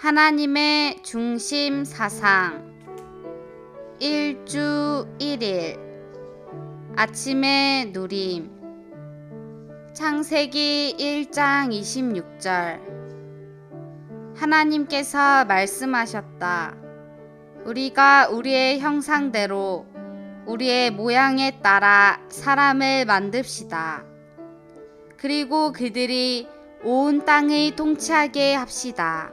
하나님의 중심 사상 일주 1일 아침의 누림 창세기 1장 26절 하나님께서 말씀하셨다. 우리가 우리의 형상대로 우리의 모양에 따라 사람을 만듭시다. 그리고 그들이 온 땅을 통치하게 합시다.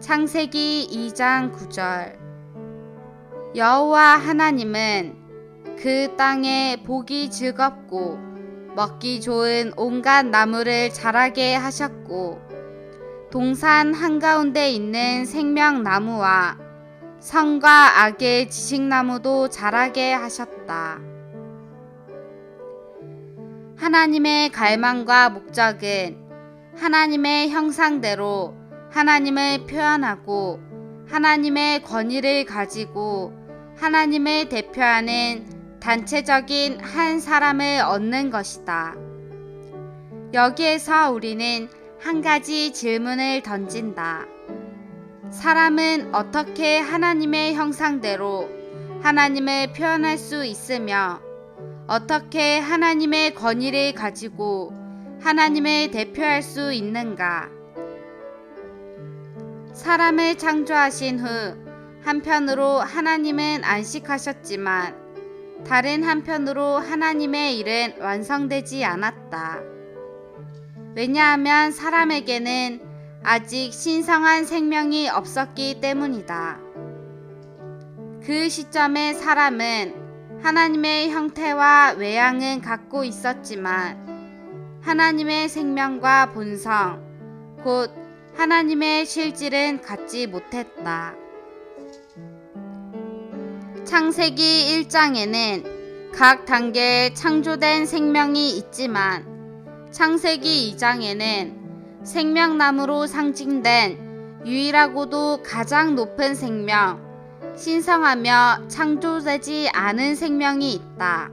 창세기 2장 9절 여호와 하나님은 그 땅에 보기 즐겁고 먹기 좋은 온갖 나무를 자라게 하셨고 동산 한가운데 있는 생명나무와 선과 악의 지식나무도 자라게 하셨다. 하나님의 갈망과 목적은 하나님의 형상대로 하나님을 표현하고 하나님의 권위를 가지고 하나님을 대표하는 단체적인 한 사람을 얻는 것이다. 여기에서 우리는 한 가지 질문을 던진다. 사람은 어떻게 하나님의 형상대로 하나님을 표현할 수 있으며 어떻게 하나님의 권위를 가지고 하나님을 대표할 수 있는가? 사람을 창조하신 후 한편으로 하나님은 안식하셨지만 다른 한편으로 하나님의 일은 완성되지 않았다. 왜냐하면 사람에게는 아직 신성한 생명이 없었기 때문이다. 그 시점에 사람은 하나님의 형태와 외양은 갖고 있었지만 하나님의 생명과 본성, 곧 하나님의 실질은 갖지 못했다. 창세기 1장에는 각 단계에 창조된 생명이 있지만 창세기 2장에는 생명나무로 상징된 유일하고도 가장 높은 생명, 신성하며 창조되지 않은 생명이 있다.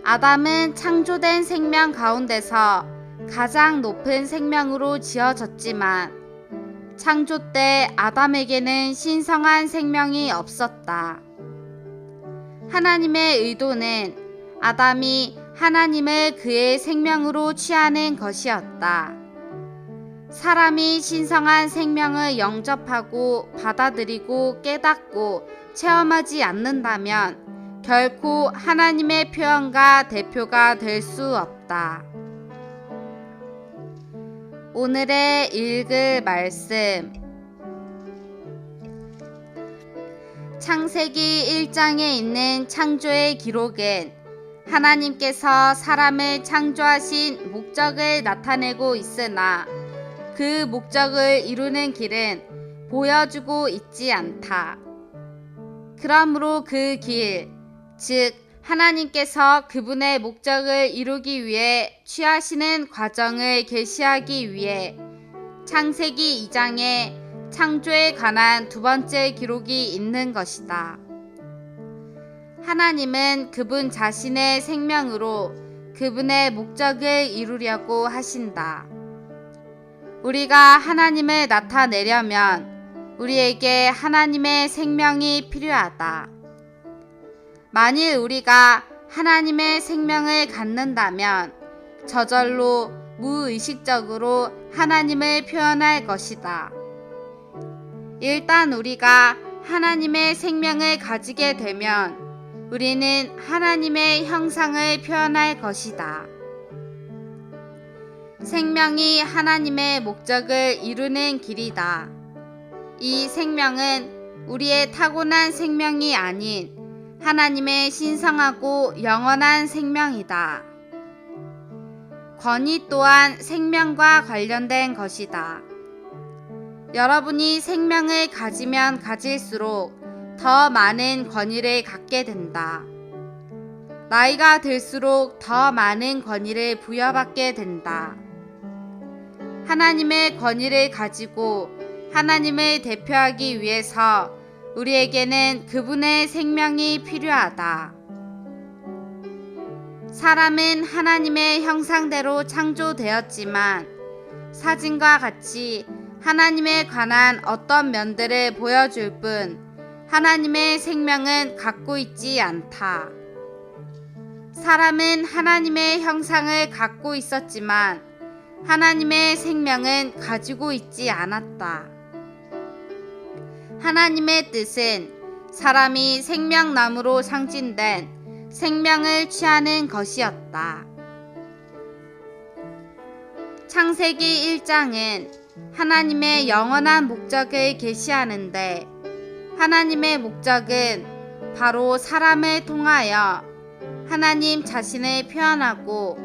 아담은 창조된 생명 가운데서 가장 높은 생명으로 지어졌지만 창조 때 아담에게는 신성한 생명이 없었다. 하나님의 의도는 아담이 하나님을 그의 생명으로 취하는 것이었다. 사람이 신성한 생명을 영접하고 받아들이고 깨닫고 체험하지 않는다면 결코 하나님의 표현과 대표가 될 수 없다. 오늘의 읽을 말씀 창세기 1장에 있는 창조의 기록은 하나님께서 사람을 창조하신 목적을 나타내고 있으나 그 목적을 이루는 길은 보여주고 있지 않다. 그러므로 그 길, 즉 하나님께서 그분의 목적을 이루기 위해 취하시는 과정을 계시하기 위해 창세기 2장에 창조에 관한 두 번째 기록이 있는 것이다. 하나님은 그분 자신의 생명으로 그분의 목적을 이루려고 하신다. 우리가 하나님을 나타내려면 우리에게 하나님의 생명이 필요하다. 만일 우리가 하나님의 생명을 갖는다면 저절로 무의식적으로 하나님을 표현할 것이다. 일단 우리가 하나님의 생명을 가지게 되면 우리는 하나님의 형상을 표현할 것이다. 생명이 하나님의 목적을 이루는 길이다. 이 생명은 우리의 타고난 생명이 아닌 하나님의 신성하고 영원한 생명이다. 권위 또한 생명과 관련된 것이다. 여러분이 생명을 가지면 가질수록 더 많은 권위를 갖게 된다. 나이가 들수록 더 많은 권위를 부여받게 된다. 하나님의 권위를 가지고 하나님을 대표하기 위해서 우리에게는 그분의 생명이 필요하다. 사람은 하나님의 형상대로 창조되었지만 사진과 같이 하나님에 관한 어떤 면들을 보여줄 뿐 하나님의 생명은 갖고 있지 않다. 사람은 하나님의 형상을 갖고 있었지만 하나님의 생명은 가지고 있지 않았다. 하나님의 뜻은 사람이 생명나무로 상징된 생명을 취하는 것이었다. 창세기 1장은 하나님의 영원한 목적을 계시하는데 하나님의 목적은 바로 사람을 통하여 하나님 자신을 표현하고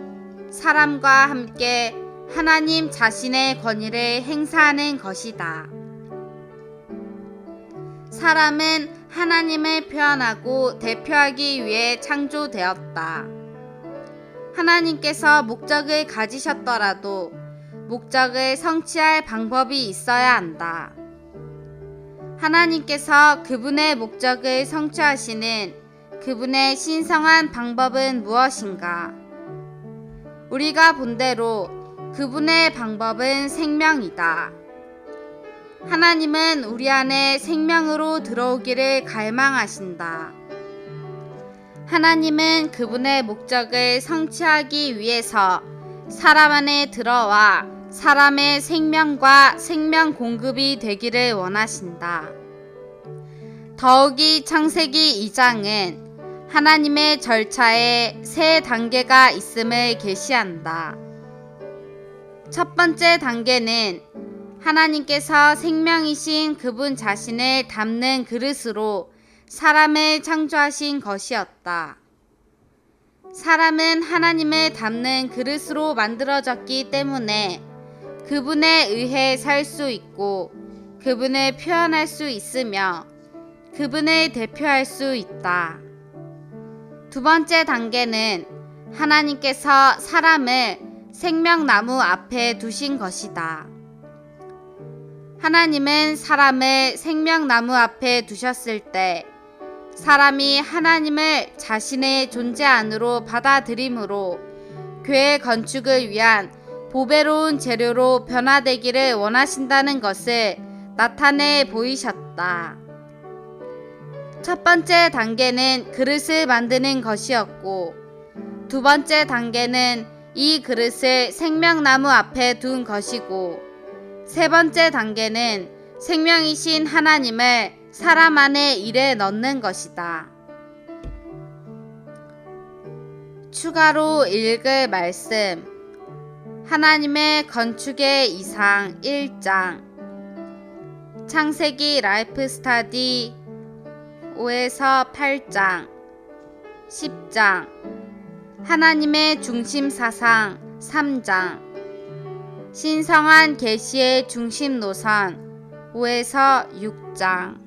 사람과 함께 하나님 자신의 권위를 행사하는 것이다. 사람은 하나님을 표현하고 대표하기 위해 창조되었다. 하나님께서 목적을 가지셨더라도 목적을 성취할 방법이 있어야 한다. 하나님께서 그분의 목적을 성취하시는 그분의 신성한 방법은 무엇인가? 우리가 본대로 그분의 방법은 생명이다. 하나님은 우리 안에 생명으로 들어오기를 갈망하신다. 하나님은 그분의 목적을 성취하기 위해서 사람 안에 들어와 사람의 생명과 생명 공급이 되기를 원하신다. 더욱이 창세기 2장은 하나님의 절차에 세 단계가 있음을 계시한다. 첫 번째 단계는 하나님께서 생명이신 그분 자신을 담는 그릇으로 사람을 창조하신 것이었다. 사람은 하나님을 담는 그릇으로 만들어졌기 때문에 그분에 의해 살 수 있고 그분을 표현할 수 있으며 그분을 대표할 수 있다. 두 번째 단계는 하나님께서 사람을 생명나무 앞에 두신 것이다. 하나님은 사람을 생명나무 앞에 두셨을 때 사람이 하나님을 자신의 존재 안으로 받아들임으로 교회 건축을 위한 보배로운 재료로 변화되기를 원하신다는 것을 나타내 보이셨다. 첫 번째 단계는 그릇을 만드는 것이었고 두 번째 단계는 이 그릇을 생명나무 앞에 둔 것이고 세 번째 단계는 생명이신 하나님을 사람 안에 일에 넣는 것이다. 추가로 읽을 말씀 하나님의 건축의 이상 1장 창세기 라이프 스타디 5에서 8장 10장 하나님의 중심 사상 3장 신성한 계시의 중심 노선 5에서 6장